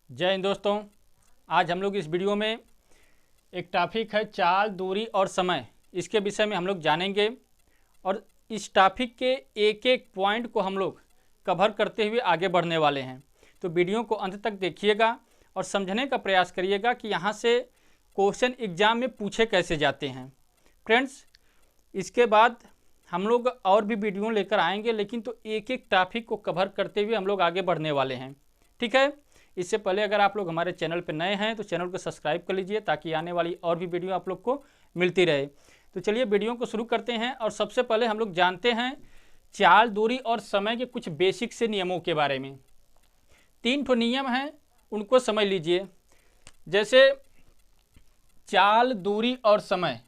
जय हिंद दोस्तों। आज हम लोग इस वीडियो में एक टॉपिक है चाल, दूरी और समय, इसके विषय में हम लोग जानेंगे और इस टॉपिक के एक एक पॉइंट को हम लोग कवर करते हुए आगे बढ़ने वाले हैं। तो वीडियो को अंत तक देखिएगा और समझने का प्रयास करिएगा कि यहाँ से क्वेश्चन एग्जाम में पूछे कैसे जाते हैं। फ्रेंड्स, इसके बाद हम लोग और भी वीडियो लेकर आएंगे, लेकिन तो एक एक टॉपिक को कवर करते हुए हम लोग आगे बढ़ने वाले हैं। ठीक है। इससे पहले अगर आप लोग हमारे चैनल पर नए हैं तो चैनल को सब्सक्राइब कर लीजिए ताकि आने वाली और भी वीडियो आप लोग को मिलती रहे। तो चलिए वीडियो को शुरू करते हैं और सबसे पहले हम लोग जानते हैं चाल, दूरी और समय के कुछ बेसिक से नियमों के बारे में। 3 ठो नियम हैं, उनको समझ लीजिए। जैसे चाल, दूरी और समय।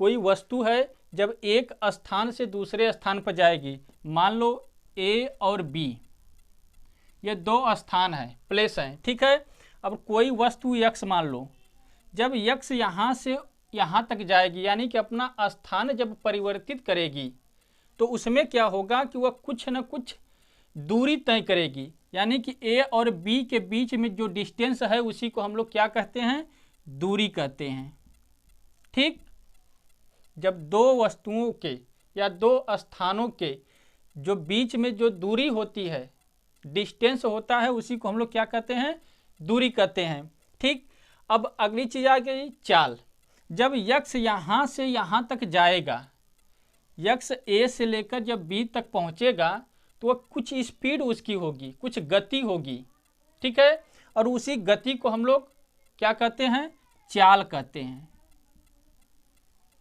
कोई वस्तु है जब एक स्थान से दूसरे स्थान पर जाएगी, मान लो ए और बी, ये 2 स्थान हैं, प्लेस हैं। ठीक है। अब कोई वस्तु यक्स मान लो, जब यक्स यहाँ से यहाँ तक जाएगी, यानी कि अपना स्थान जब परिवर्तित करेगी, तो उसमें क्या होगा कि वह कुछ न कुछ दूरी तय करेगी। यानी कि ए और बी के बीच में जो डिस्टेंस है उसी को हम लोग क्या कहते हैं, दूरी कहते हैं। ठीक। जब 2 वस्तुओं के या 2 स्थानों के जो बीच में जो दूरी होती है, डिस्टेंस होता है, उसी को हम लोग क्या कहते हैं, दूरी कहते हैं। ठीक। अब अगली चीज आ गई चाल। जब यक्स यहाँ से यहाँ तक जाएगा, यक्स ए से लेकर जब बी तक पहुँचेगा, तो वह कुछ स्पीड उसकी होगी, कुछ गति होगी। ठीक है। और उसी गति को हम लोग क्या कहते हैं, चाल कहते हैं।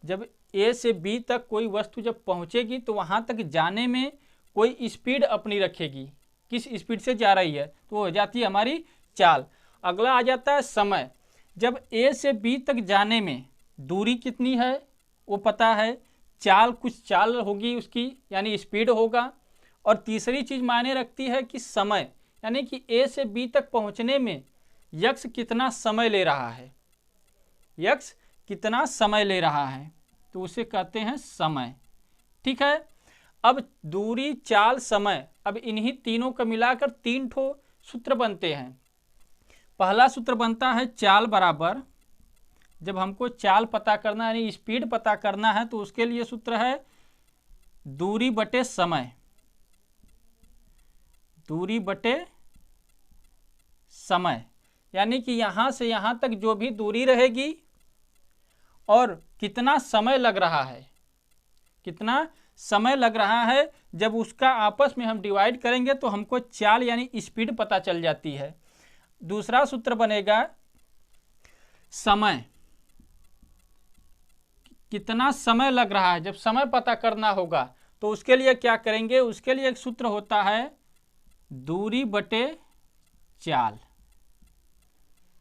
जब ए से बी तक कोई वस्तु जब पहुँचेगी तो वहाँ तक जाने में कोई स्पीड अपनी रखेगी, किस स्पीड से जा रही है, तो हो जाती है हमारी चाल। अगला आ जाता है समय। जब ए से बी तक जाने में दूरी कितनी है वो पता है, चाल कुछ चाल होगी उसकी, यानी स्पीड होगा। और तीसरी चीज मायने रखती है कि समय, यानी कि ए से बी तक पहुंचने में यक्स कितना समय ले रहा है, यक्स कितना समय ले रहा है, तो उसे कहते हैं समय। ठीक है। अब दूरी, चाल, समय, अब इन्हीं तीनों को मिलाकर 3 ठो सूत्र बनते हैं। पहला सूत्र बनता है चाल बराबर, जब हमको चाल पता करना है यानी स्पीड पता करना है, तो उसके लिए सूत्र है दूरी बटे समय, दूरी बटे समय। यानी कि यहाँ से यहाँ तक जो भी दूरी रहेगी और कितना समय लग रहा है, कितना समय लग रहा है, जब उसका आपस में हम डिवाइड करेंगे तो हमको चाल यानी स्पीड पता चल जाती है। दूसरा सूत्र बनेगा समय, कितना समय लग रहा है, जब समय पता करना होगा तो उसके लिए क्या करेंगे, उसके लिए एक सूत्र होता है दूरी बटे चाल,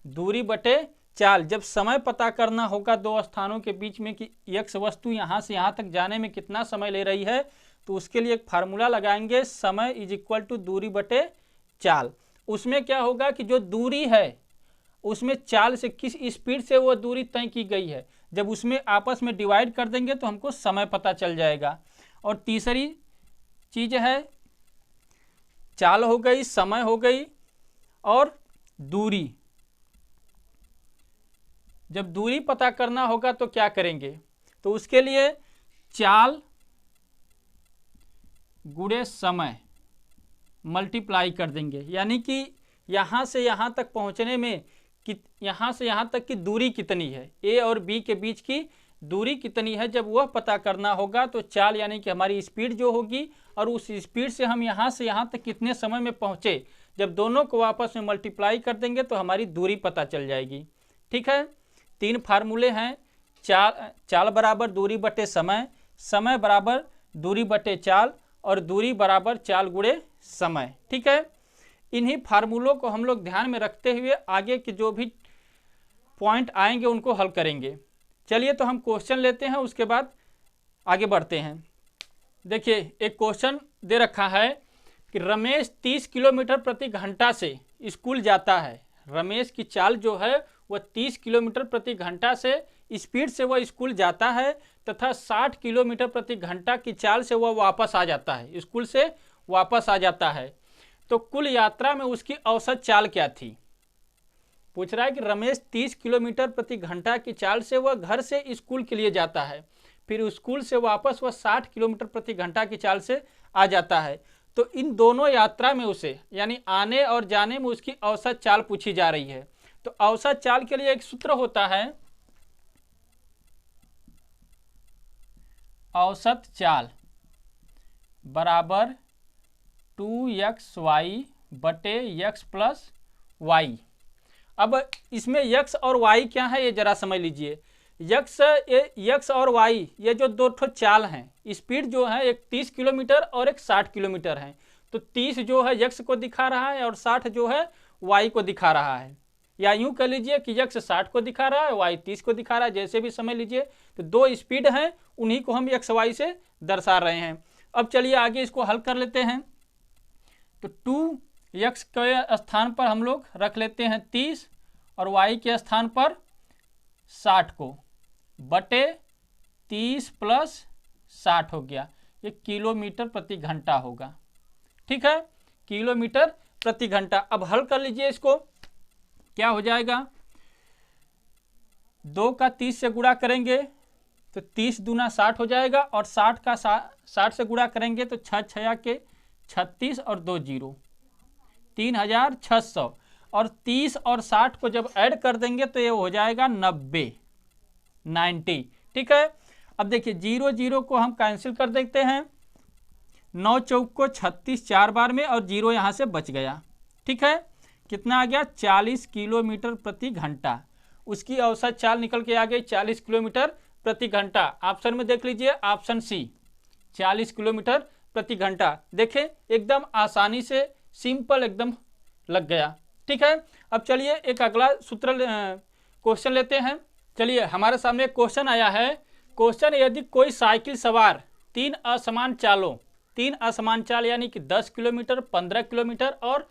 दूरी बटे चाल। जब समय पता करना होगा 2 स्थानों के बीच में कि यक्स वस्तु यहाँ से यहाँ तक जाने में कितना समय ले रही है, तो उसके लिए एक फार्मूला लगाएंगे, समय इज इक्वल टू दूरी बटे चाल। उसमें क्या होगा कि जो दूरी है उसमें चाल से किस स्पीड से वो दूरी तय की गई है, जब उसमें आपस में डिवाइड कर देंगे तो हमको समय पता चल जाएगा। और तीसरी चीज है, चाल हो गई, समय हो गई और दूरी। जब दूरी पता करना होगा तो क्या करेंगे, तो उसके लिए चाल गुणे समय मल्टीप्लाई कर देंगे। यानी कि यहाँ से यहाँ तक पहुँचने में यहाँ से यहाँ तक की दूरी कितनी है, ए और बी के बीच की दूरी कितनी है, जब वह पता करना होगा तो चाल यानी कि हमारी स्पीड जो होगी, और उस स्पीड से हम यहाँ से यहाँ तक कितने समय में पहुँचे, जब दोनों को आपस में मल्टीप्लाई कर देंगे तो हमारी दूरी पता चल जाएगी। ठीक है। 3 फार्मूले हैं, चाल बराबर दूरी बटे समय, समय बराबर दूरी बटे चाल और दूरी बराबर चाल गुणे समय। ठीक है। इन्हीं फार्मूलों को हम लोग ध्यान में रखते हुए आगे के जो भी पॉइंट आएंगे उनको हल करेंगे। चलिए तो हम क्वेश्चन लेते हैं, उसके बाद आगे बढ़ते हैं। देखिए एक क्वेश्चन दे रखा है कि रमेश 30 किलोमीटर प्रति घंटा से स्कूल जाता है। रमेश की चाल जो है वह 30 किलोमीटर प्रति घंटा से स्पीड से वह स्कूल जाता है तथा 60 किलोमीटर प्रति घंटा की चाल से वह वापस आ जाता है, स्कूल से वापस आ जाता है। तो कुल यात्रा में उसकी औसत चाल क्या थी, पूछ रहा है कि रमेश 30 किलोमीटर प्रति घंटा की चाल से वह घर से स्कूल के लिए जाता है, फिर स्कूल से वापस वह 60 किलोमीटर प्रति घंटा की चाल से आ जाता है। तो इन दोनों यात्रा में उसे यानी आने और जाने में उसकी औसत चाल पूछी जा रही है। तो औसत चाल के लिए एक सूत्र होता है, औसत चाल बराबर 2xy बटे x प्लस वाई। अब इसमें x और y क्या है ये जरा समझ लीजिए। x और y ये जो दो ठो चाल हैं, स्पीड जो है एक 30 किलोमीटर और एक 60 किलोमीटर है। तो 30 जो है x को दिखा रहा है और 60 जो है y को दिखा रहा है, या यूं कह लीजिए कि x 60 को दिखा रहा है, y 30 को दिखा रहा है, जैसे भी समझ लीजिए। तो दो स्पीड हैं, उन्हीं को हम x y से दर्शा रहे हैं। अब चलिए आगे इसको हल कर लेते हैं। तो 2x के स्थान पर हम लोग रख लेते हैं 30 और y के स्थान पर 60 को, बटे 30 प्लस 60 हो गया, ये किलोमीटर प्रति घंटा होगा। ठीक है, किलोमीटर प्रति घंटा। अब हल कर लीजिए इसको, क्या हो जाएगा, 2 का 30 से गुणा करेंगे तो 30 दूना 60 हो जाएगा, और 60 का 60 से गुणा करेंगे तो 6 6 के 36 और 2 0, 3600, और 30 और 60 को जब ऐड कर देंगे तो ये हो जाएगा 90। ठीक है, अब देखिए 0 0 को हम कैंसिल कर देते हैं, 9 चौक को 36 4 बार में, और 0 यहाँ से बच गया। ठीक है, कितना आ गया, 40 किलोमीटर प्रति घंटा। उसकी औसत चाल निकल के आ गई 40 किलोमीटर प्रति घंटा। ऑप्शन में देख लीजिए, ऑप्शन सी 40 किलोमीटर प्रति घंटा। देखें एकदम आसानी से सिंपल एकदम लग गया। ठीक है, अब चलिए एक अगला सूत्र क्वेश्चन लेते हैं। चलिए हमारे सामने एक क्वेश्चन आया है। क्वेश्चन, यदि कोई साइकिल सवार तीन असमान चाल यानी कि 10 किलोमीटर, 15 किलोमीटर और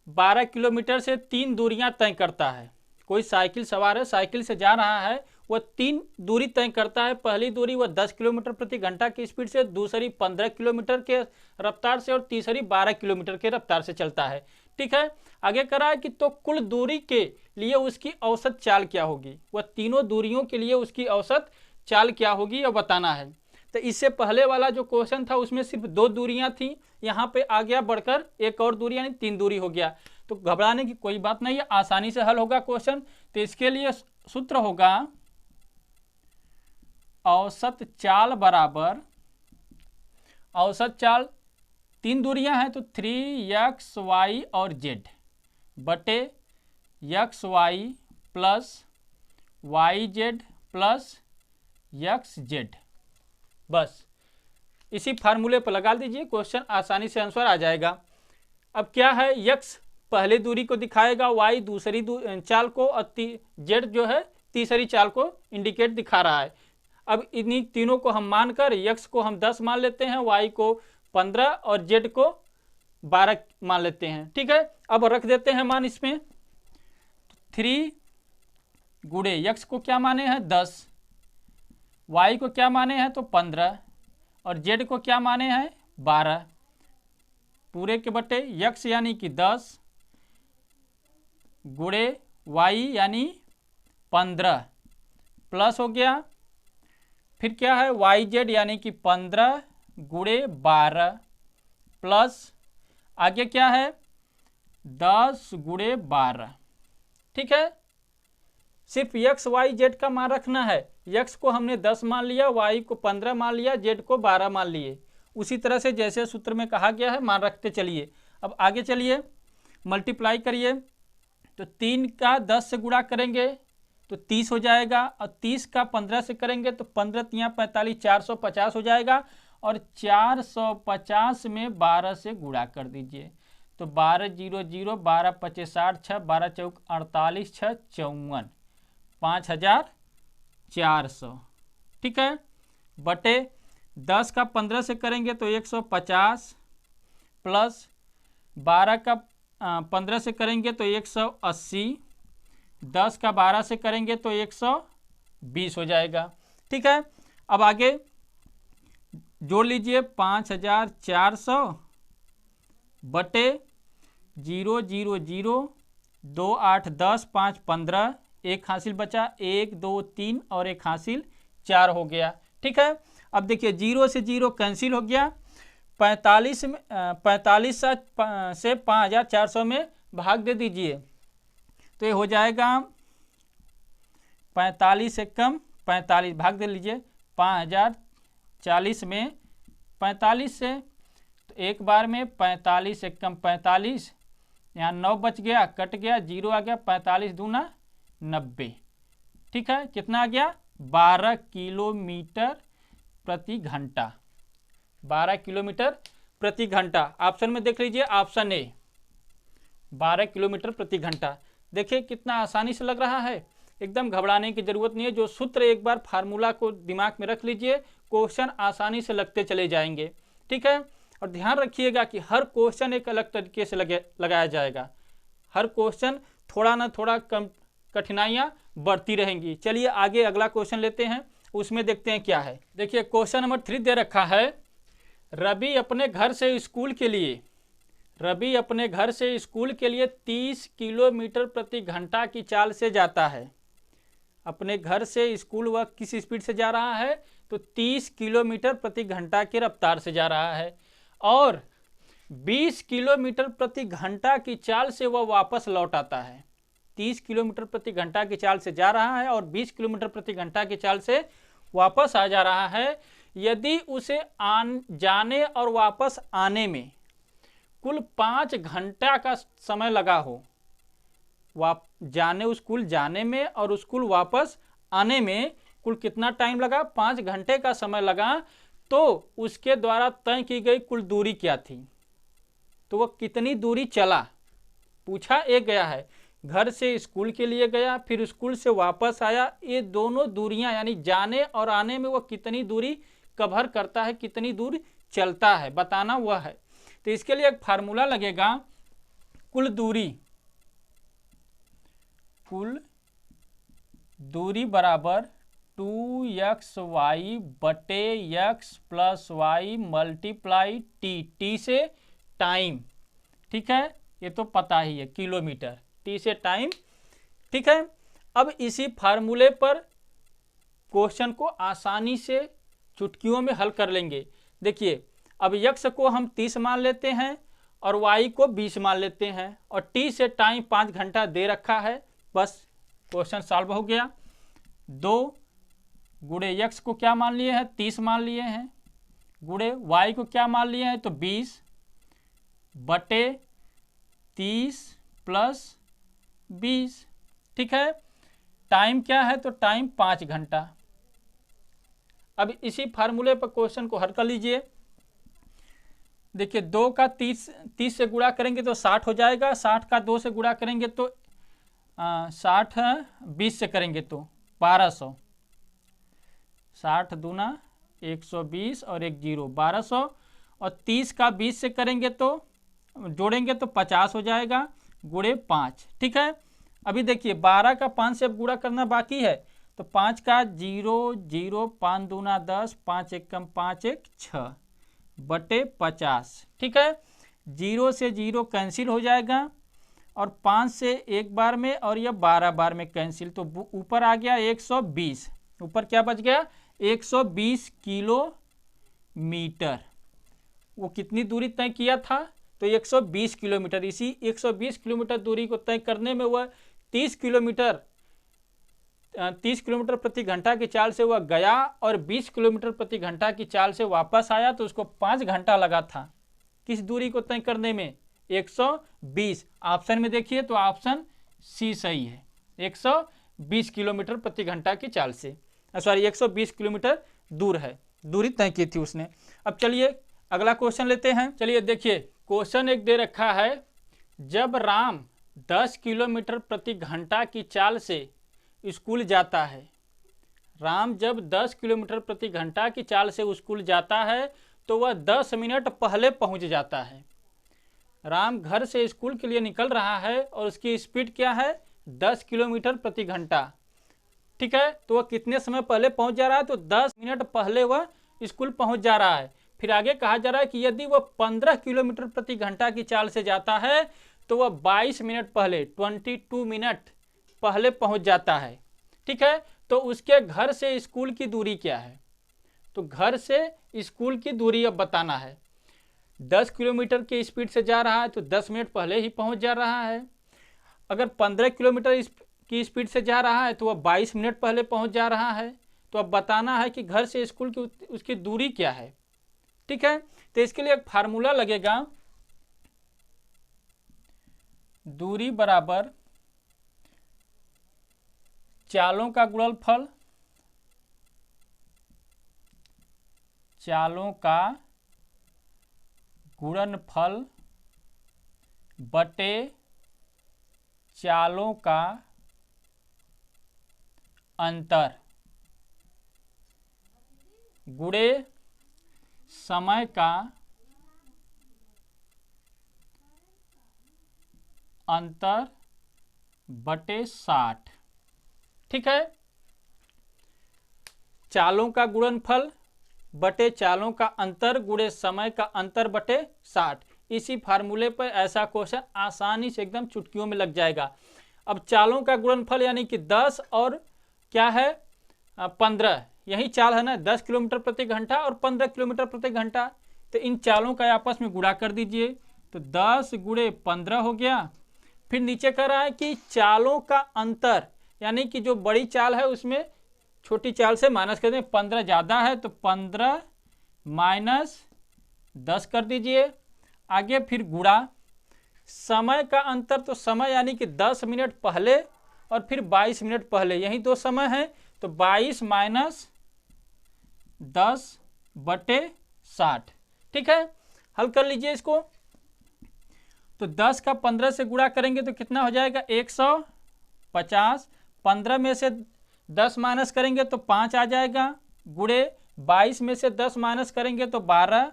12 किलोमीटर से 3 दूरियां तय करता है। कोई साइकिल सवार है, साइकिल से जा रहा है, वह 3 दूरी तय करता है। पहली दूरी वह 10 किलोमीटर प्रति घंटा की स्पीड से, दूसरी 15 किलोमीटर के रफ्तार से, और तीसरी 12 किलोमीटर के रफ्तार से चलता है। ठीक है, आगे करा है कि तो कुल दूरी के लिए उसकी औसत चाल क्या होगी, वह तीनों दूरियों के लिए उसकी औसत चाल क्या होगी यह बताना है। तो इससे पहले वाला जो क्वेश्चन था उसमें सिर्फ 2 दूरियां थी, यहाँ पे आ गया बढ़कर एक और दूरी यानी 3 दूरी हो गया। तो घबराने की कोई बात नहीं है, आसानी से हल होगा क्वेश्चन। तो इसके लिए सूत्र होगा औसत चाल बराबर, औसत चाल 3 दूरियां हैं तो 3x y और z बटे x y plus y z plus x z। बस इसी फार्मूले पर लगा दीजिए, क्वेश्चन आसानी से आंसर आ जाएगा। अब क्या है, x पहले दूरी को दिखाएगा, y दूसरी चाल को, और z जो है तीसरी चाल को इंडिकेट दिखा रहा है। अब इन्हीं तीनों को हम मानकर x को हम 10 मान लेते हैं, y को 15 और z को 12 मान लेते हैं। ठीक है, अब रख देते हैं मान इसमें। 3 गुणे x को क्या माने हैं 10, y को क्या माने हैं तो 15, और z को क्या माने हैं 12, पूरे के बटे x यानी कि 10 गुणे y यानी 15 प्लस हो गया, फिर क्या है yz यानी कि 15 गुणे 12 प्लस आगे क्या है 10 गुणे 12। ठीक है, सिर्फ x y z का मान रखना है। x को हमने 10 मान लिया, y को 15 मान लिया, z को 12 मान लिए। उसी तरह से जैसे सूत्र में कहा गया है मान रखते चलिए। अब आगे चलिए मल्टीप्लाई करिए, तो 3 का 10 से गुणा करेंगे तो 30 हो जाएगा, और 30 का 15 से करेंगे तो 15 3 45 450 हो जाएगा, और 450 में 12 से गुणा कर दीजिए तो 12 0 0 12 25 60 6 12 चौक 48 6 54 5400। ठीक है, बटे 10 का 15 से करेंगे तो 150 प्लस 12 का 15 से करेंगे तो 180, 10 का 12 से करेंगे तो 120 हो जाएगा। ठीक है, अब आगे जोड़ लीजिए 5400 बटे 0 0 0 2 8 10 5 15, एक हासिल बचा, 1 2 3 और एक हासिल 4 हो गया। ठीक है, अब देखिए 0 से 0 कैंसिल हो गया, 45 में 45 से 5400 में भाग दे दीजिए, तो ये हो जाएगा 45 से कम 45, भाग दे लीजिए 5040 में 45 से, तो एक बार में 45 से कम 45, यहाँ 9 बच गया, कट गया, 0 आ गया, 45 दूना 90। ठीक है, कितना आ गया 12 किलोमीटर प्रति घंटा, 12 किलोमीटर प्रति घंटा। ऑप्शन में देख लीजिए, ऑप्शन ए 12 किलोमीटर प्रति घंटा। देखिए कितना आसानी से लग रहा है, एकदम घबराने की जरूरत नहीं है। जो सूत्र एक बार फार्मूला को दिमाग में रख लीजिए, क्वेश्चन आसानी से लगते चले जाएंगे। ठीक है, और ध्यान रखिएगा कि हर क्वेश्चन एक अलग तरीके से लगाया जाएगा, हर क्वेश्चन थोड़ा ना थोड़ा कम कठिनाइयाँ बढ़ती रहेंगी। चलिए आगे अगला क्वेश्चन लेते हैं, उसमें देखते हैं क्या है। देखिए क्वेश्चन नंबर 3 दे रखा है, रवि अपने घर से स्कूल के लिए 30 किलोमीटर प्रति घंटा की चाल से जाता है। अपने घर से स्कूल वह किस स्पीड से जा रहा है, तो 30 किलोमीटर प्रति घंटा की रफ्तार से जा रहा है, और 20 किलोमीटर प्रति घंटा की चाल से वह वापस लौट आता है। 30 किलोमीटर प्रति घंटा की चाल से जा रहा है और 20 किलोमीटर प्रति घंटा की चाल से वापस आ जा रहा है। यदि उसे जाने और वापस आने में कुल 5 घंटा का समय लगा हो, स्कूल जाने में और स्कूल वापस आने में कुल कितना टाइम लगा, 5 घंटे का समय लगा, तो उसके द्वारा तय की गई कुल दूरी क्या थी, तो वह कितनी दूरी चला, पूछा एक गया है। घर से स्कूल के लिए गया, फिर स्कूल से वापस आया, ये दोनों दूरियां यानी जाने और आने में वह कितनी दूरी कवर करता है, कितनी दूर चलता है, बताना वह है। तो इसके लिए एक फार्मूला लगेगा, कुल दूरी बराबर 2xy बटे x plus y multiply t से टाइम। ठीक है, ये तो पता ही है किलोमीटर, टी से टाइम। ठीक है, अब इसी फार्मूले पर क्वेश्चन को आसानी से चुटकियों में हल कर लेंगे। देखिए अब x को हम 30 मान लेते हैं और y को 20 मान लेते हैं, और t से टाइम 5 घंटा दे रखा है, बस क्वेश्चन सॉल्व हो गया। 2 गुणे x को क्या मान लिए हैं, 30 मान लिए हैं, गुणे y को क्या मान लिए हैं, तो 20 बटे 30 प्लस 20। ठीक है, टाइम क्या है, तो टाइम 5 घंटा। अब इसी फार्मूले पर क्वेश्चन को हल कर लीजिए। देखिए 2 का 30 से गुणा करेंगे तो 60 हो जाएगा, 60 का 2 से गुणा करेंगे तो 60 20 से करेंगे तो 1200, 60 दूना 120 और एक 0 1200, और 30 का 20 से करेंगे तो जोड़ेंगे तो 50 हो जाएगा, गुणे 5। ठीक है, अभी देखिए 12 का 5 से अब गुणा करना बाकी है, तो 5 का 0 0 5 दूना 10 5 एक कम 5 एक 6 बटे 50। ठीक है, 0 से 0 कैंसिल हो जाएगा, और 5 से एक बार में और यह 12 बार में कैंसिल, तो ऊपर आ गया 120, ऊपर क्या बच गया 120 किलोमीटर। वो कितनी दूरी तय किया था, तो 120 किलोमीटर। इसी 120 किलोमीटर दूरी को तय करने में वह 30 किलोमीटर प्रति घंटा की चाल से वह गया और 20 किलोमीटर प्रति घंटा की चाल से वापस आया, तो उसको 5 घंटा लगा था किस दूरी को तय करने में, 120। ऑप्शन में देखिए तो ऑप्शन सी सही है, 120 किलोमीटर प्रति घंटा की चाल से, सॉरी 120 किलोमीटर दूर है, दूरी तय की थी उसने। अब चलिए अगला क्वेश्चन लेते हैं। चलिए देखिए क्वेश्चन एक दे रखा है, जब राम 10 किलोमीटर प्रति घंटा की चाल से स्कूल जाता है, राम जब 10 किलोमीटर प्रति घंटा की चाल से स्कूल जाता है तो वह 10 मिनट पहले पहुंच जाता है। राम घर से स्कूल के लिए निकल रहा है और उसकी स्पीड क्या है, 10 किलोमीटर प्रति घंटा। ठीक है, तो वह कितने समय पहले पहुंच जा रहा है, तो 10 मिनट पहले वह स्कूल पहुंच जा रहा है। फिर आगे कहा जा रहा है कि यदि वह 15 किलोमीटर प्रति घंटा की चाल से जाता है तो वह 22 मिनट पहले 22 मिनट पहले पहुंच जाता है। ठीक है, तो उसके घर से स्कूल की दूरी क्या है? तो घर से स्कूल की दूरी अब बताना है। 10 किलोमीटर की स्पीड से जा रहा है तो 10 मिनट पहले ही पहुंच जा रहा है। अगर 15 किलोमीटर की स्पीड से जा रहा है तो वह 22 मिनट पहले पहुंच जा रहा है। तो अब बताना है कि घर से स्कूल की उसकी दूरी क्या है। ठीक है, तो इसके लिए एक फार्मूला लगेगा, दूरी बराबर चालों का गुणनफल, चालों का गुणनफल बटे चालों का अंतर गुणे समय का अंतर बटे 60। ठीक है, चालों का गुणनफल बटे चालों का अंतर गुणे समय का अंतर बटे 60। इसी फार्मूले पर ऐसा क्वेश्चन आसानी से एकदम चुटकियों में लग जाएगा। अब चालों का गुणनफल यानी कि 10 और क्या है 15, यही चाल है ना, 10 किलोमीटर प्रति घंटा और 15 किलोमीटर प्रति घंटा। तो इन चालों का आपस में गुणा कर दीजिए, तो 10 गुणे 15 हो गया। फिर नीचे कह रहा है कि चालों का अंतर, यानी कि जो बड़ी चाल है उसमें छोटी चाल से माइनस कर दें। 15 ज़्यादा है तो 15 माइनस 10 कर दीजिए। आगे फिर गुणा समय का अंतर, तो समय यानी कि 10 मिनट पहले और फिर 22 मिनट पहले, यही दो समय हैं। तो 22 माइनस 10 बटे 60। ठीक है, हल कर लीजिए इसको। तो 10 का 15 से गुणा करेंगे तो कितना हो जाएगा 150। 15 में से 10 माइनस करेंगे तो 5 आ जाएगा, गुणे 22 में से 10 माइनस करेंगे तो 12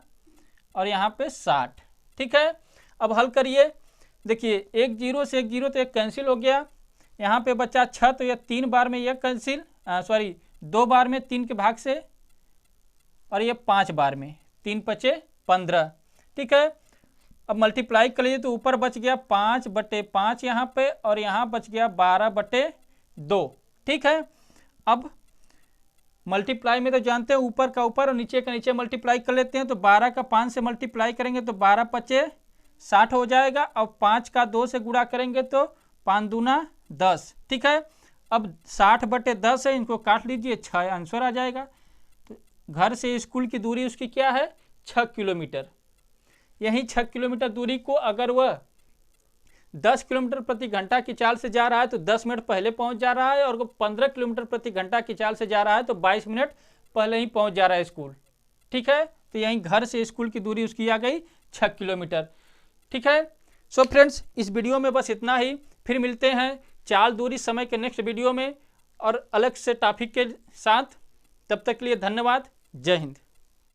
और यहाँ पे 60। ठीक है, अब हल करिए। देखिए एक जीरो से एक जीरो तो एक कैंसिल हो गया, यहाँ पे बचा 6 तो यह 3 बार में यह कैंसिल, 2 बार में 3 के भाग से, और ये 5 बार में, 3 बचे 15। ठीक है, अब मल्टीप्लाई कर लीजिए तो ऊपर बच गया 5 बटे 5 यहाँ पे, और यहाँ बच गया 12 बटे 2। ठीक है, अब मल्टीप्लाई में तो जानते हैं ऊपर का ऊपर और नीचे का नीचे मल्टीप्लाई कर लेते हैं। तो 12 का 5 से मल्टीप्लाई करेंगे तो 12 पचे 60 हो जाएगा। अब 5 का 2 से गुणा करेंगे तो 5 दूना 10। ठीक है, अब 60 बटे 10 है, इनको काट लीजिए, 6 आंसर आ जाएगा। तो घर से स्कूल की दूरी उसकी क्या है 6 किलोमीटर। यही 6 किलोमीटर दूरी को अगर वह 10 किलोमीटर प्रति घंटा की चाल से जा रहा है तो 10 मिनट पहले पहुंच जा रहा है, और 15 किलोमीटर प्रति घंटा की चाल से जा रहा है तो 22 मिनट पहले ही पहुंच जा रहा है स्कूल। ठीक है, तो यहीं घर से स्कूल की दूरी उसकी आ गई 6 किलोमीटर। ठीक है, सो फ्रेंड्स इस वीडियो में बस इतना ही। फिर मिलते हैं चाल दूरी समय के नेक्स्ट वीडियो में और अलग से टॉपिक के साथ। तब तक के लिए धन्यवाद। जय हिंद।